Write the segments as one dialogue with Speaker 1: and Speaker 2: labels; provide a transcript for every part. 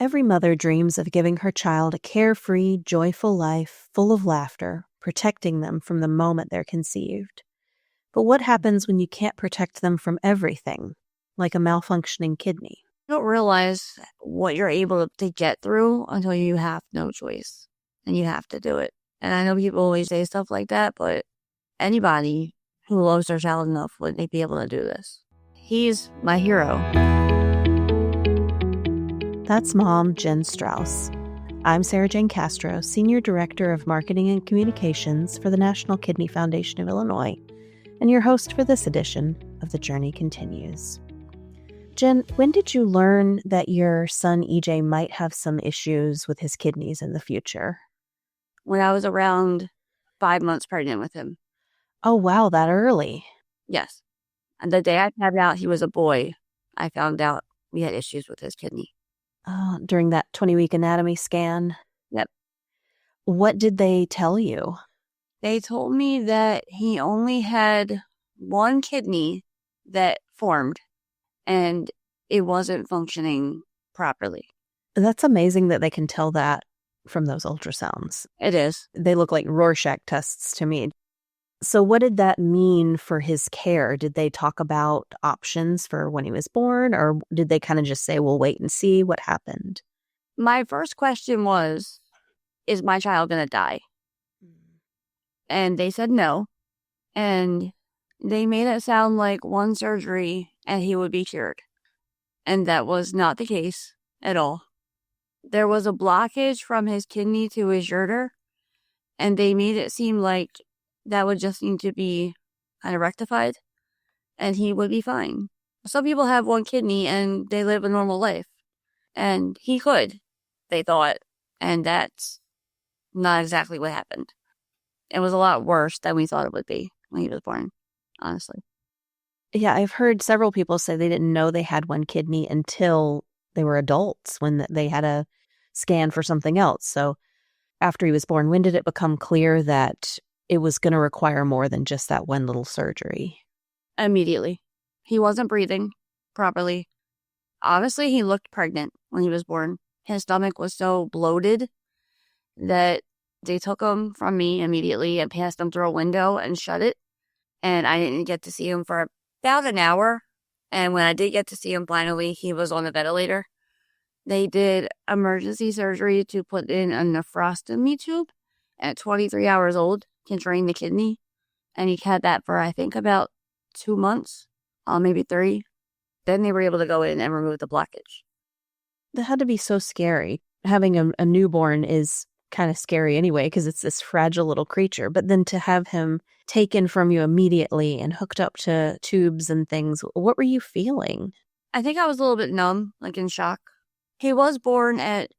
Speaker 1: Every mother dreams of giving her child a carefree, joyful life full of laughter, protecting them from the moment they're conceived. But what happens when you can't protect them from everything, like a malfunctioning kidney?
Speaker 2: You don't realize what you're able to get through until you have no choice and you have to do it. And I know people always say stuff like that, but anybody who loves their child enough would be able to do this. He's my hero.
Speaker 1: That's Mom Jen Strouse. I'm Sarah Jane Castro, Senior Director of Marketing and Communications for the National Kidney Foundation of Illinois, and your host for this edition of The Journey Continues. Jen, when did you learn that your son EJ might have some issues with his kidneys in the future?
Speaker 2: When I was around 5 months pregnant with him.
Speaker 1: Oh, wow, that early.
Speaker 2: Yes. And the day I found out he was a boy, I found out we had issues with his kidney.
Speaker 1: During that 20-week anatomy scan?
Speaker 2: Yep.
Speaker 1: What did they tell you?
Speaker 2: They told me that he only had one kidney that formed and it wasn't functioning properly.
Speaker 1: That's amazing that they can tell that from those ultrasounds.
Speaker 2: It is.
Speaker 1: They look like Rorschach tests to me. So what did that mean for his care? Did they talk about options for when he was born, or did they kind of just say, we'll wait and see what happened?
Speaker 2: My first question was, is my child going to die? And they said no. And they made it sound like one surgery and he would be cured. And that was not the case at all. There was a blockage from his kidney to his ureter, and they made it seem like that would just need to be kind of rectified, and he would be fine. Some people have one kidney and they live a normal life, and he could, they thought, and that's not exactly what happened. It was a lot worse than we thought it would be when he was born, honestly.
Speaker 1: Yeah, I've heard several people say they didn't know they had one kidney until they were adults, when they had a scan for something else. So after he was born, when did it become clear that it was going to require more than just that one little surgery?
Speaker 2: Immediately. He wasn't breathing properly. Honestly, he looked pregnant when he was born. His stomach was so bloated that they took him from me immediately and passed him through a window and shut it. And I didn't get to see him for about an hour. And when I did get to see him finally, he was on a ventilator. They did emergency surgery to put in a nephrostomy tube at 23 hours old to drain the kidney. And he had that for, I think, about 2 months, maybe 3. Then they were able to go in and remove the blockage.
Speaker 1: That had to be so scary. Having a newborn is kind of scary anyway, because it's this fragile little creature. But then to have him taken from you immediately and hooked up to tubes and things, what were you feeling?
Speaker 2: I think I was a little bit numb, like in shock. He was born at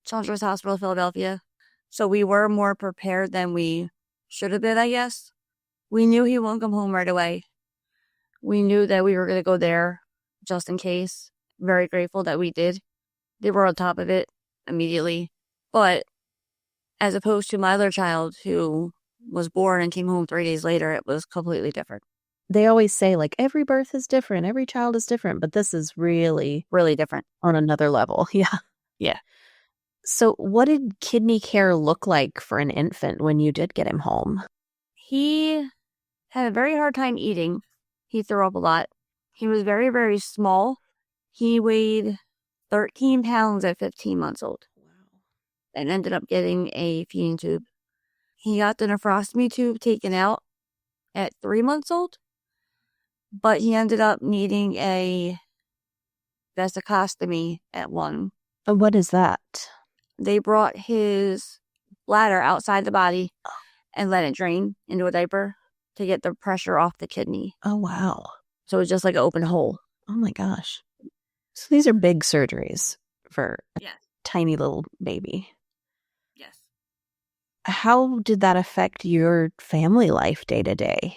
Speaker 2: Children's Hospital, Philadelphia, so we were more prepared than we should have been, I guess. We knew he won't come home right away. We knew that we were going to go there just in case. Very grateful that we did. They were on top of it immediately. But as opposed to my other child who was born and came home 3 days later, it was completely different.
Speaker 1: They always say, like, every birth is different, every child is different, but this is really,
Speaker 2: really different
Speaker 1: on another level. Yeah.
Speaker 2: Yeah.
Speaker 1: So what did kidney care look like for an infant when you did get him home?
Speaker 2: He had a very hard time eating. He threw up a lot. He was very, very small. He weighed 13 pounds at 15 months old. Wow. And ended up getting a feeding tube. He got the nephrostomy tube taken out at 3 months old. But he ended up needing a vesicostomy at 1.
Speaker 1: What is that?
Speaker 2: They brought his bladder outside the body and let it drain into a diaper to get the pressure off the kidney.
Speaker 1: Oh, wow.
Speaker 2: So it's just like an open hole.
Speaker 1: Oh, my gosh. So these are big surgeries for a
Speaker 2: Yes.
Speaker 1: tiny little baby.
Speaker 2: Yes.
Speaker 1: How did that affect your family life day to day?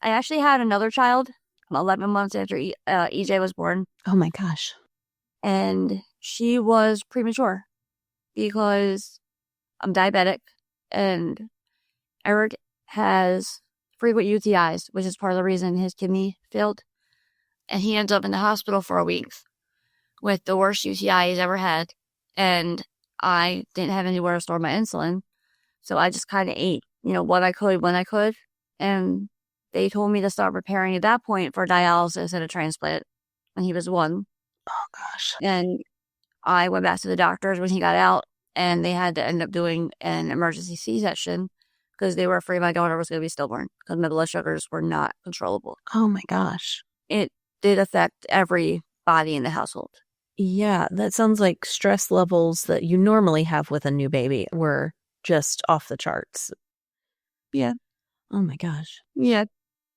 Speaker 2: I actually had another child 11 months after EJ was born.
Speaker 1: Oh, my gosh.
Speaker 2: And she was premature because I'm diabetic and Eric has frequent UTIs, which is part of the reason his kidney failed. And he ended up in the hospital for a week with the worst UTI he's ever had. And I didn't have anywhere to store my insulin. So I just kind of ate, what I could when I could. And they told me to start preparing at that point for dialysis and a transplant when he was 1.
Speaker 1: Oh, gosh.
Speaker 2: And I went back to the doctors when he got out, and they had to end up doing an emergency C-section because they were afraid my daughter was going to be stillborn because my blood sugars were not controllable.
Speaker 1: Oh, my gosh.
Speaker 2: It did affect everybody in the household.
Speaker 1: Yeah, that sounds like stress levels that you normally have with a new baby were just off the charts.
Speaker 2: Yeah.
Speaker 1: Oh, my gosh.
Speaker 2: Yeah.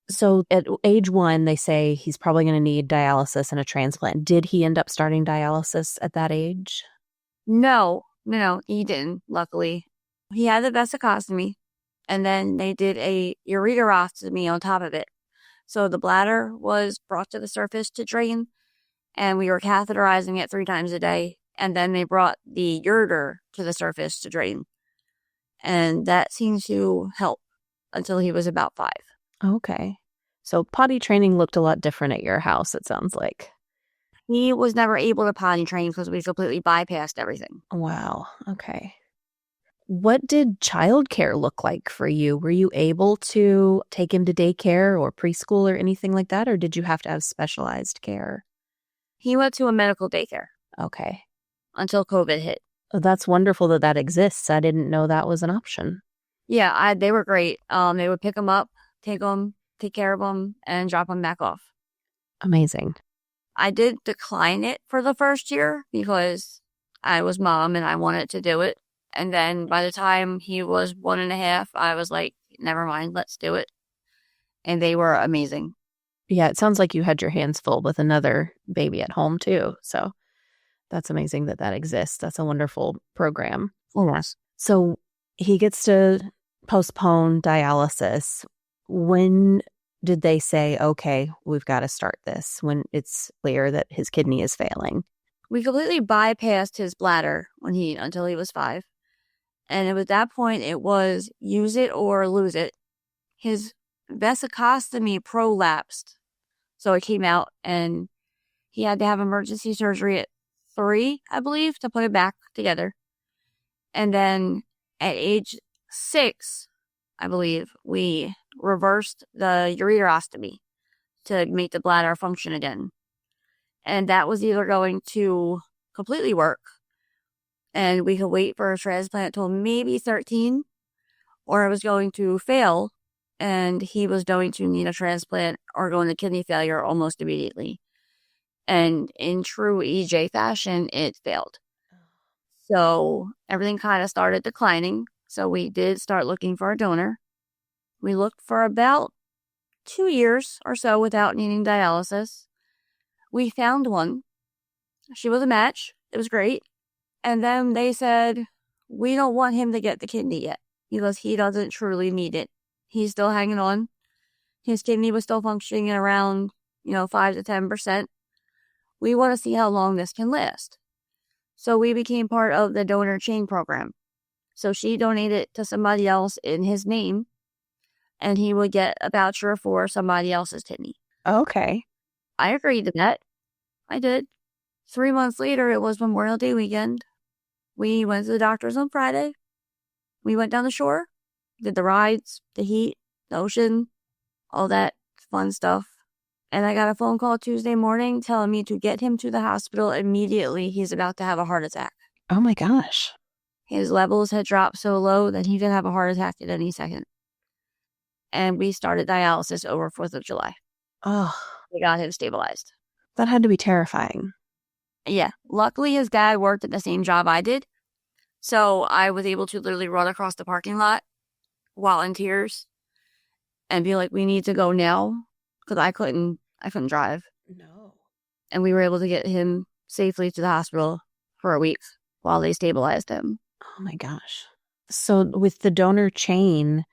Speaker 1: So at age 1, they say he's probably going to need dialysis and a transplant. Did he end up starting dialysis at that age?
Speaker 2: No, he didn't, luckily. He had the vesicostomy, and then they did a ureterostomy on top of it. So the bladder was brought to the surface to drain, and we were catheterizing it 3 times a day. And then they brought the ureter to the surface to drain. And that seemed to help until he was about 5.
Speaker 1: Okay. So potty training looked a lot different at your house, it sounds like.
Speaker 2: He was never able to potty train because we completely bypassed everything.
Speaker 1: Wow. Okay. What did childcare look like for you? Were you able to take him to daycare or preschool or anything like that? Or did you have to have specialized care?
Speaker 2: He went to a medical daycare.
Speaker 1: Okay.
Speaker 2: Until COVID hit.
Speaker 1: Oh, that's wonderful that exists. I didn't know that was an option.
Speaker 2: Yeah, they were great. They would pick him up, take care of him, and drop him back off.
Speaker 1: Amazing.
Speaker 2: I did decline it for the first year because I was mom and I wanted to do it. And then by the time he was 1.5, I was like, never mind, let's do it. And they were amazing.
Speaker 1: Yeah, it sounds like you had your hands full with another baby at home too. So that's amazing that exists. That's a wonderful program.
Speaker 2: Yes.
Speaker 1: So he gets to postpone dialysis. When did they say, okay, we've got to start this, when it's clear that his kidney is failing?
Speaker 2: We completely bypassed his bladder until he was 5. And at that point, it was use it or lose it. His vesicostomy prolapsed. So it came out, and he had to have emergency surgery at 3, I believe, to put it back together. And then at age 6, I believe, we reversed the ureterostomy to make the bladder function again. And that was either going to completely work, and we could wait for a transplant till maybe 13, or it was going to fail, and he was going to need a transplant or go into kidney failure almost immediately. And in true EJ fashion, it failed. So everything kind of started declining. So we did start looking for a donor. We looked for about 2 years or so without needing dialysis. We found one. She was a match. It was great. And then they said, we don't want him to get the kidney yet because he doesn't truly need it. He's still hanging on. His kidney was still functioning at around, 5 to 10%. We want to see how long this can last. So we became part of the donor chain program. So she donated to somebody else in his name, and he would get a voucher for somebody else's kidney.
Speaker 1: Okay.
Speaker 2: I agreed to that. I did. 3 months later, it was Memorial Day weekend. We went to the doctor's on Friday. We went down the shore, did the rides, the heat, the ocean, all that fun stuff. And I got a phone call Tuesday morning telling me to get him to the hospital immediately. He's about to have a heart attack.
Speaker 1: Oh my gosh.
Speaker 2: His levels had dropped so low that he could have a heart attack at any second. And we started dialysis over 4th of July.
Speaker 1: Oh.
Speaker 2: We got him stabilized.
Speaker 1: That had to be terrifying.
Speaker 2: Yeah. Luckily, his dad worked at the same job I did. So I was able to literally run across the parking lot while in tears and be like, we need to go now, because I couldn't drive.
Speaker 1: No.
Speaker 2: And we were able to get him safely to the hospital for a week while they stabilized him.
Speaker 1: Oh my gosh. So with the donor chain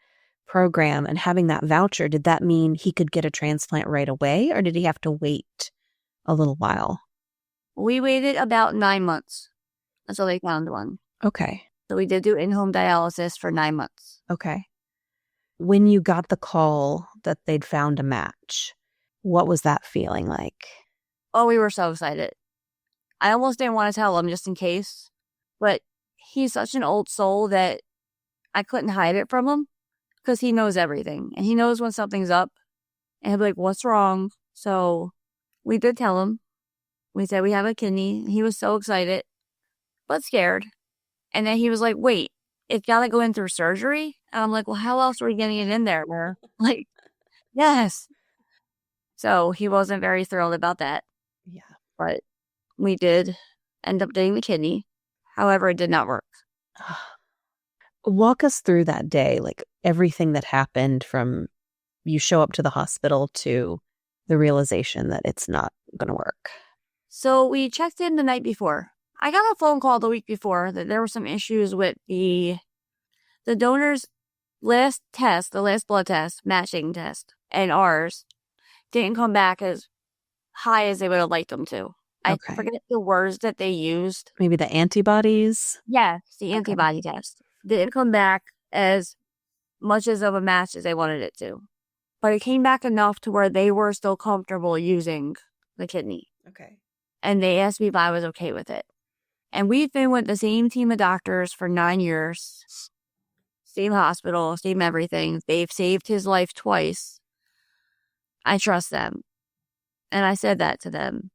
Speaker 1: program and having that voucher, did that mean he could get a transplant right away, or did he have to wait a little while?
Speaker 2: We waited about 9 months until they found one.
Speaker 1: Okay.
Speaker 2: So we did do in-home dialysis for 9 months.
Speaker 1: Okay. When you got the call that they'd found a match, what was that feeling like?
Speaker 2: Oh, we were so excited. I almost didn't want to tell them just in case. But he's such an old soul that I couldn't hide it from him because he knows everything. And he knows when something's up. And he'll be like, what's wrong? So we did tell him. We said we have a kidney. He was so excited, but scared. And then he was like, wait, it's got to go in through surgery? And I'm like, well, how else are we getting it in there? We're like, yes. So he wasn't very thrilled about that.
Speaker 1: Yeah.
Speaker 2: But we did end up getting the kidney. However, it did not work.
Speaker 1: Walk us through that day, like everything that happened from you show up to the hospital to the realization that it's not going to work.
Speaker 2: So we checked in the night before. I got a phone call the week before that there were some issues with the donor's last test, the last blood test, matching test, and ours didn't come back as high as they would have liked them to.
Speaker 1: Okay.
Speaker 2: I forget the words that they used.
Speaker 1: Maybe the antibodies?
Speaker 2: Yes, the antibody test. Didn't come back as much as of a match as they wanted it to. But it came back enough to where they were still comfortable using the kidney.
Speaker 1: Okay.
Speaker 2: And they asked me if I was okay with it. And we've been with the same team of doctors for 9 years. Same hospital, same everything. They've saved his life twice. I trust them. And I said that to them.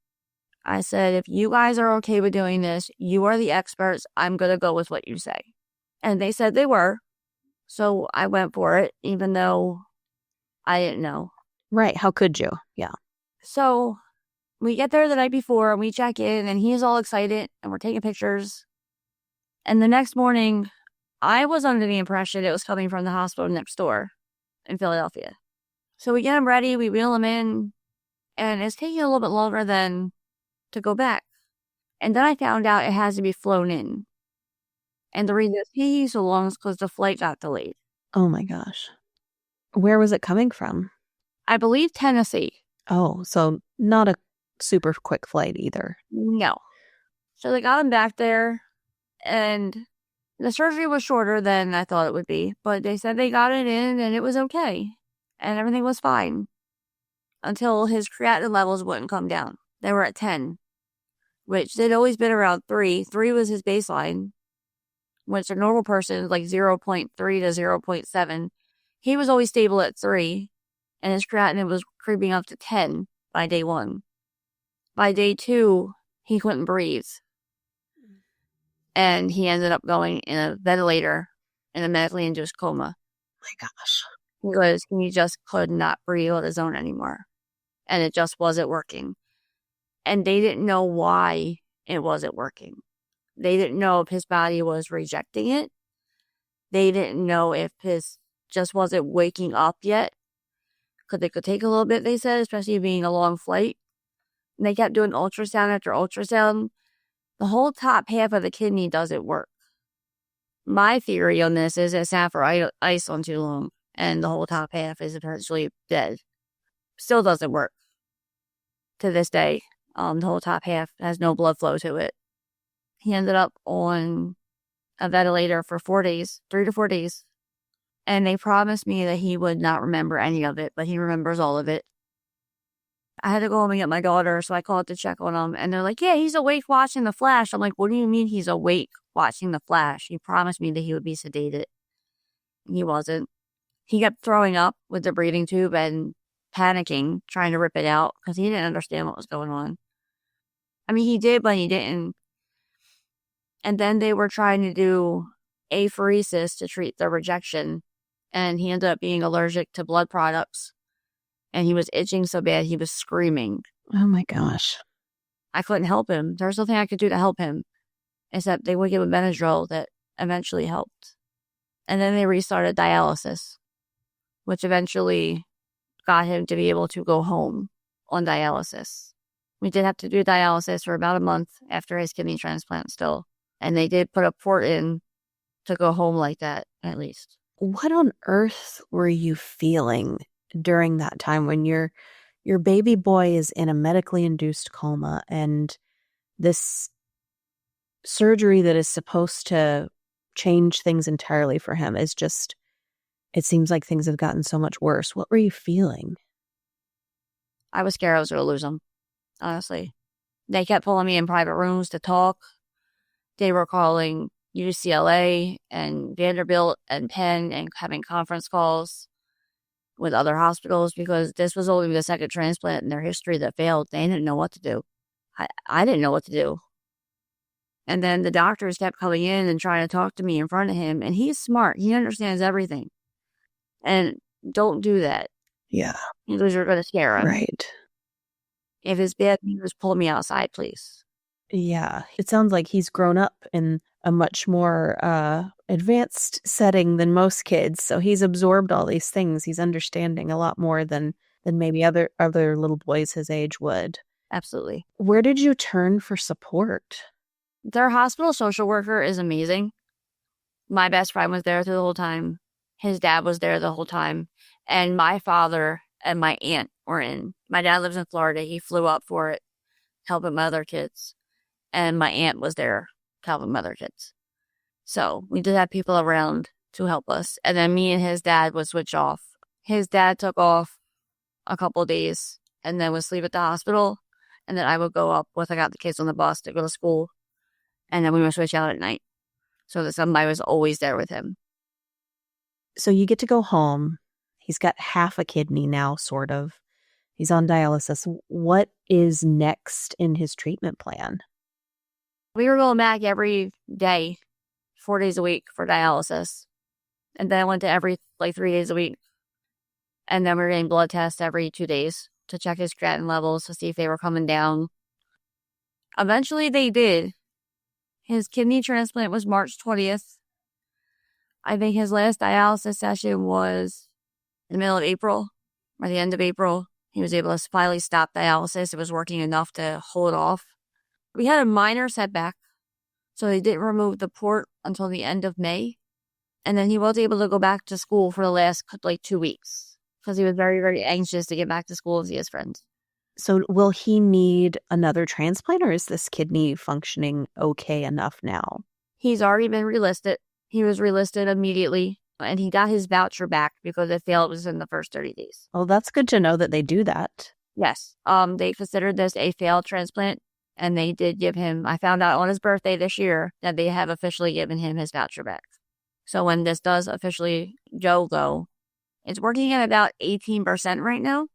Speaker 2: I said, if you guys are okay with doing this, you are the experts. I'm going to go with what you say. And they said they were. So I went for it, even though I didn't know.
Speaker 1: Right. How could you? Yeah.
Speaker 2: So we get there the night before and we check in and he's all excited and we're taking pictures. And the next morning, I was under the impression it was coming from the hospital next door in Philadelphia. So we get him ready, we wheel him in, and it's taking a little bit longer than to go back. And then I found out it has to be flown in. And the reason it's taking so long is because the flight got delayed.
Speaker 1: Oh my gosh. Where was it coming from?
Speaker 2: I believe Tennessee.
Speaker 1: Oh, so not a super quick flight either.
Speaker 2: No. So they got him back there, and the surgery was shorter than I thought it would be, but they said they got it in and it was okay. And everything was fine until his creatinine levels wouldn't come down. They were at 10, which they'd always been around 3. 3 was his baseline, which a normal person is like 0.3 to 0.7. He was always stable at 3, and his creatinine was creeping up to 10 by day 1. By day 2, he couldn't breathe. And he ended up going in a ventilator in a medically induced coma.
Speaker 1: My gosh.
Speaker 2: Because he just could not breathe on his own anymore. And it just wasn't working. And they didn't know why it wasn't working. They didn't know if his body was rejecting it. They didn't know if his just wasn't waking up yet. Because it could take a little bit, they said, especially being a long flight. And they kept doing ultrasound after ultrasound. The whole top half of the kidney doesn't work. My theory on this is it sat for ice on too long, and the whole top half is essentially dead. Still doesn't work to this day. The whole top half has no blood flow to it. He ended up on a ventilator for 4 days, 3 to 4 days. And they promised me that he would not remember any of it, but he remembers all of it. I had to go home and get my daughter, so I called to check on him. And they're like, yeah, he's awake watching The Flash. I'm like, what do you mean he's awake watching The Flash? He promised me that he would be sedated. He wasn't. He kept throwing up with the breathing tube and panicking, trying to rip it out because he didn't understand what was going on. I mean, he did, but he didn't. And then they were trying to do apheresis to treat the rejection. And he ended up being allergic to blood products. And he was itching so bad, he was screaming.
Speaker 1: Oh my gosh.
Speaker 2: I couldn't help him. There was nothing I could do to help him, except they would give him Benadryl that eventually helped. And then they restarted dialysis, which eventually got him to be able to go home on dialysis. We did have to do dialysis for about a month after his kidney transplant still. And they did put a port in to go home like that, at least.
Speaker 1: What on earth were you feeling during that time when your baby boy is in a medically induced coma and this surgery that is supposed to change things entirely for him is just, it seems like things have gotten so much worse. What were you feeling?
Speaker 2: I was scared I was going to lose him, honestly. They kept pulling me in private rooms to talk. They were calling UCLA and Vanderbilt and Penn and having conference calls with other hospitals because this was only the second transplant in their history that failed. They didn't know what to do. I didn't know what to do. And then the doctors kept coming in and trying to talk to me in front of him. And he's smart. He understands everything. And don't do that.
Speaker 1: Yeah.
Speaker 2: Because you're going to scare him.
Speaker 1: Right.
Speaker 2: If it's bad news, pull me outside, please.
Speaker 1: Yeah. It sounds like he's grown up in a much more advanced setting than most kids. So he's absorbed all these things. He's understanding a lot more than maybe other little boys his age would.
Speaker 2: Absolutely.
Speaker 1: Where did you turn for support?
Speaker 2: Their hospital social worker is amazing. My best friend was there through the whole time. His dad was there the whole time. And my father and my aunt were in. My dad lives in Florida. He flew up for it, helping my other kids. And my aunt was there helping my other kids. So we did have people around to help us. And then me and his dad would switch off. His dad took off a couple of days and then would sleep at the hospital. And then I would go up with, I got the kids on the bus to go to school. And then we would switch out at night so that somebody was always there with him.
Speaker 1: So you get to go home. He's got half a kidney now, sort of. He's on dialysis. What is next in his treatment plan?
Speaker 2: We were going back every day, 4 days a week for dialysis. And then I went to every 3 days a week. And then we were getting blood tests every 2 days to check his creatinine levels to see if they were coming down. Eventually they did. His kidney transplant was March 20th. I think his last dialysis session was in the middle of April or the end of April. He was able to finally stop dialysis. It was working enough to hold off. We had a minor setback, so they didn't remove the port until the end of May. And then he was able to go back to school for the last 2 weeks because he was very, very anxious to get back to school and see his friends.
Speaker 1: So will he need another transplant, or is this kidney functioning okay enough now?
Speaker 2: He's already been relisted. He was relisted immediately, and he got his voucher back because it failed within the first 30 days.
Speaker 1: Well, that's good to know that they do that.
Speaker 2: Yes. They considered this a failed transplant, and they did give him, I found out on his birthday this year that they have officially given him his voucher back. So when this does officially go, it's working at about 18% right now.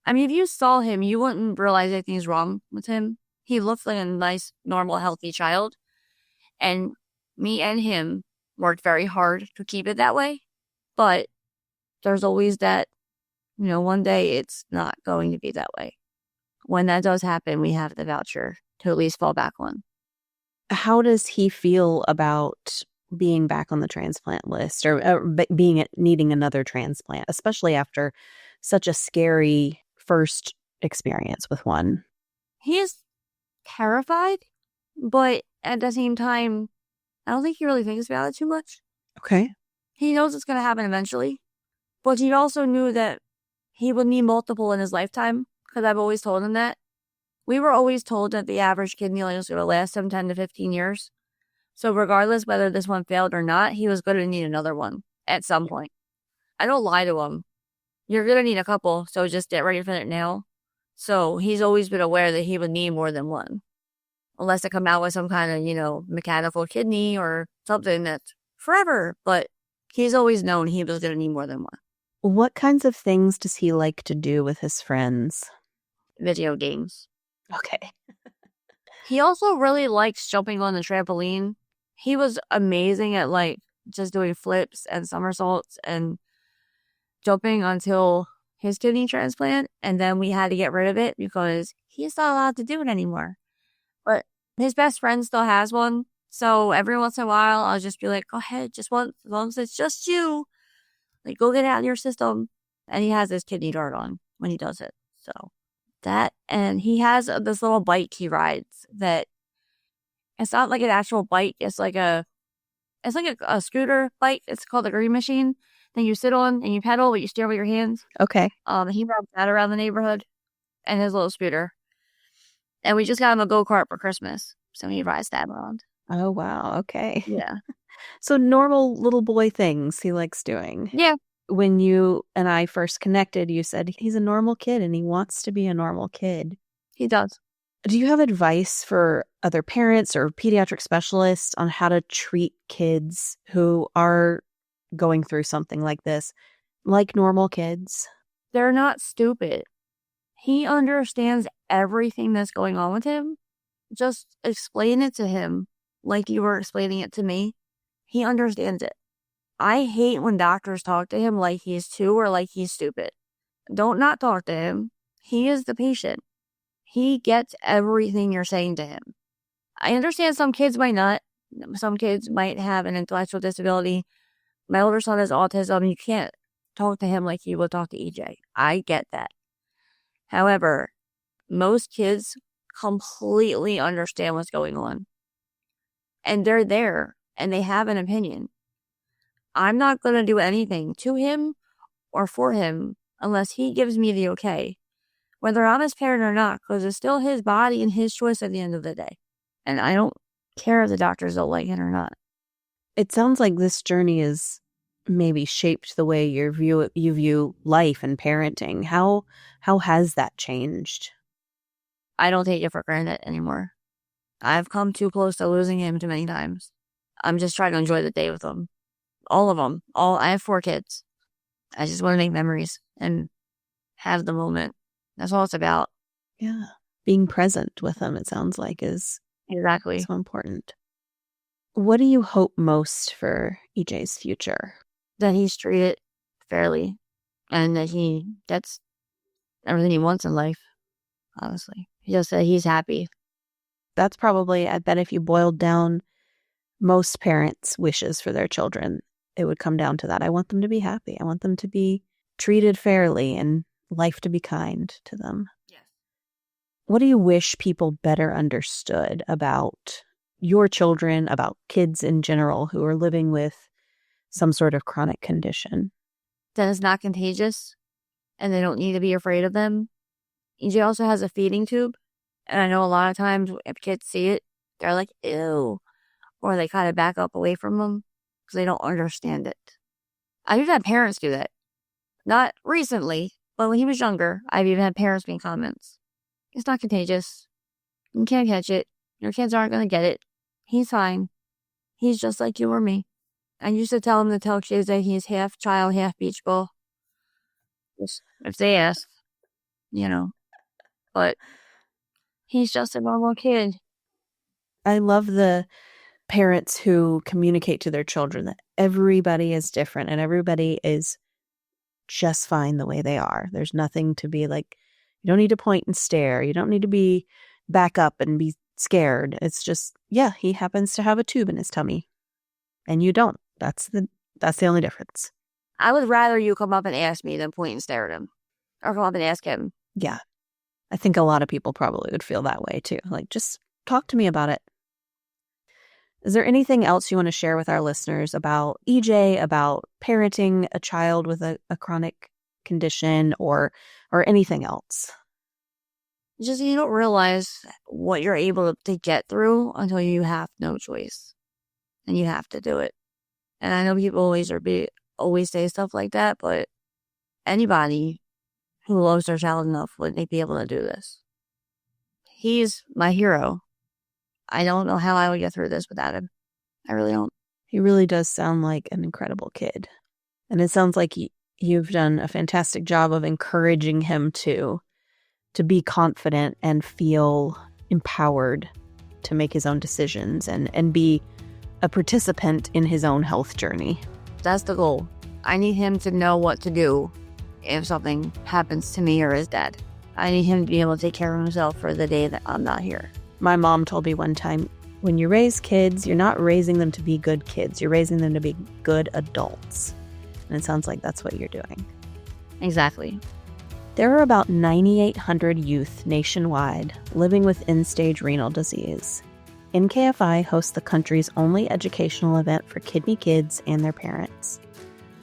Speaker 2: I mean, if you saw him, you wouldn't realize anything's wrong with him. He looked like a nice, normal, healthy child. And me and him worked very hard to keep it that way. But there's always that, one day it's not going to be that way. When that does happen, we have the voucher to at least fall back on.
Speaker 1: How does he feel about being back on the transplant list or needing another transplant, especially after such a scary first experience with one?
Speaker 2: He's terrified, but at the same time, I don't think he really thinks about it too much.
Speaker 1: Okay.
Speaker 2: He knows it's going to happen eventually, but he also knew that he would need multiple in his lifetime because I've always told him that. We were always told that the average kidney was going to last him 10 to 15 years. So regardless whether this one failed or not, he was going to need another one at some point. I don't lie to him. You're going to need a couple, so just get ready for it now. So he's always been aware that he would need more than one. Unless they come out with some kind of, mechanical kidney or something that's forever. But he's always known he was going to need more than one.
Speaker 1: What kinds of things does he like to do with his friends?
Speaker 2: Video games.
Speaker 1: Okay.
Speaker 2: He also really likes jumping on the trampoline. He was amazing at just doing flips and somersaults and jumping until his kidney transplant. And then we had to get rid of it because he's not allowed to do it anymore. But his best friend still has one. So every once in a while, I'll just be like, go ahead, just once, as long as it's just you. Go get it out of your system. And he has his kidney dart on when he does it. So that, and he has this little bike he rides that it's not like an actual bike. It's like a scooter bike. It's called the green machine. Then you sit on and you pedal, but you steer with your hands.
Speaker 1: Okay.
Speaker 2: He rides that around the neighborhood and his little scooter. And we just got him a go-kart for Christmas. So he rides that around.
Speaker 1: Oh, wow. Okay.
Speaker 2: Yeah.
Speaker 1: So normal little boy things he likes doing.
Speaker 2: Yeah.
Speaker 1: When you and I first connected, you said he's a normal kid and he wants to be a normal kid.
Speaker 2: He does.
Speaker 1: Do you have advice for other parents or pediatric specialists on how to treat kids who are going through something like this, like normal kids?
Speaker 2: They're not stupid. He understands everything that's going on with him. Just explain it to him like you were explaining it to me. He understands it. I hate when doctors talk to him like he's two or like he's stupid. Don't not talk to him. He is the patient. He gets everything you're saying to him. I understand some kids might not. Some kids might have an intellectual disability. My older son has autism. You can't talk to him like you would talk to EJ. I get that. However, most kids completely understand what's going on. And they're there and they have an opinion. I'm not going to do anything to him or for him unless he gives me the okay. Whether I'm his parent or not, because it's still his body and his choice at the end of the day. And I don't care if the doctors don't like it or not.
Speaker 1: It sounds like this journey is maybe shaped the way you view life and parenting. How has that changed?
Speaker 2: I don't take it for granted anymore. I've come too close to losing him too many times. I'm just trying to enjoy the day with them. All of them. I have 4 kids. I just want to make memories and have the moment. That's all it's about.
Speaker 1: Yeah. Being present with them, it sounds like, is
Speaker 2: exactly
Speaker 1: so important. What do you hope most for EJ's future?
Speaker 2: That he's treated fairly and that he gets everything he wants in life, honestly. Just that he's happy.
Speaker 1: That's probably, I bet if you boiled down most parents' wishes for their children, it would come down to that. I want them to be happy. I want them to be treated fairly and life to be kind to them.
Speaker 2: Yes.
Speaker 1: What do you wish people better understood about your children, about kids in general who are living with some sort of chronic condition?
Speaker 2: That it's not contagious and they don't need to be afraid of them. EJ also has a feeding tube. And I know a lot of times if kids see it, they're like, ew. Or they kind of back up away from them because they don't understand it. I've even had parents do that. Not recently, but when he was younger, I've even had parents make comments. It's not contagious. You can't catch it. Your kids aren't going to get it. He's fine. He's just like you or me. I used to tell him to tell kids that he's half child, half beach ball. If they ask, But he's just a normal kid.
Speaker 1: I love the parents who communicate to their children that everybody is different and everybody is just fine the way they are. There's nothing to be like, you don't need to point and stare. You don't need to be back up and be scared. It's just, yeah, he happens to have a tube in his tummy and you don't. That's the only difference.
Speaker 2: I would rather you come up and ask me than point and stare at him or come up and ask him.
Speaker 1: Yeah. I think a lot of people probably would feel that way too. Like, just talk to me about it. Is there anything else you want to share with our listeners about EJ, about parenting a child with a chronic condition or anything else?
Speaker 2: Just you don't realize what you're able to get through until you have no choice. And you have to do it. And I know people always say stuff like that, but anybody who loves their child enough would be able to do this. He's my hero. I don't know how I would get through this without him. I really don't.
Speaker 1: He really does sound like an incredible kid. And it sounds like you've done a fantastic job of encouraging him to be confident and feel empowered to make his own decisions and be a participant in his own health journey.
Speaker 2: That's the goal. I need him to know what to do if something happens to me or is dead. I need him to be able to take care of himself for the day that I'm not here.
Speaker 1: My mom told me one time, when you raise kids, you're not raising them to be good kids. You're raising them to be good adults. And it sounds like that's what you're doing.
Speaker 2: Exactly.
Speaker 1: There are about 9,800 youth nationwide living with end-stage renal disease. NKFI hosts the country's only educational event for kidney kids and their parents.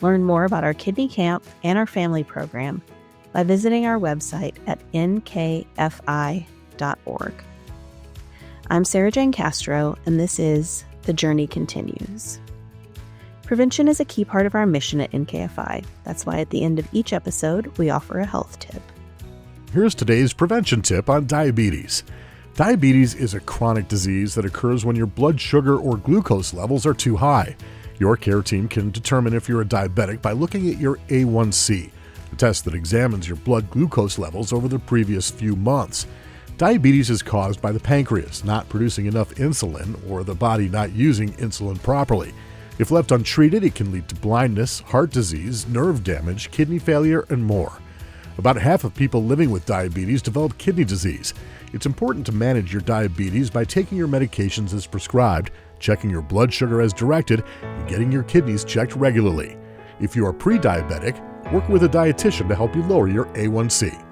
Speaker 1: Learn more about our kidney camp and our family program by visiting our website at nkfi.org. I'm Sarah Jane Castro, and this is The Journey Continues. Prevention is a key part of our mission at NKFI. That's why at the end of each episode, we offer a health tip.
Speaker 3: Here's today's prevention tip on diabetes. Diabetes is a chronic disease that occurs when your blood sugar or glucose levels are too high. Your care team can determine if you're a diabetic by looking at your A1C, a test that examines your blood glucose levels over the previous few months. Diabetes is caused by the pancreas not producing enough insulin or the body not using insulin properly. If left untreated, it can lead to blindness, heart disease, nerve damage, kidney failure, and more. About half of people living with diabetes develop kidney disease. It's important to manage your diabetes by taking your medications as prescribed, checking your blood sugar as directed, and getting your kidneys checked regularly. If you are pre-diabetic, work with a dietitian to help you lower your A1C.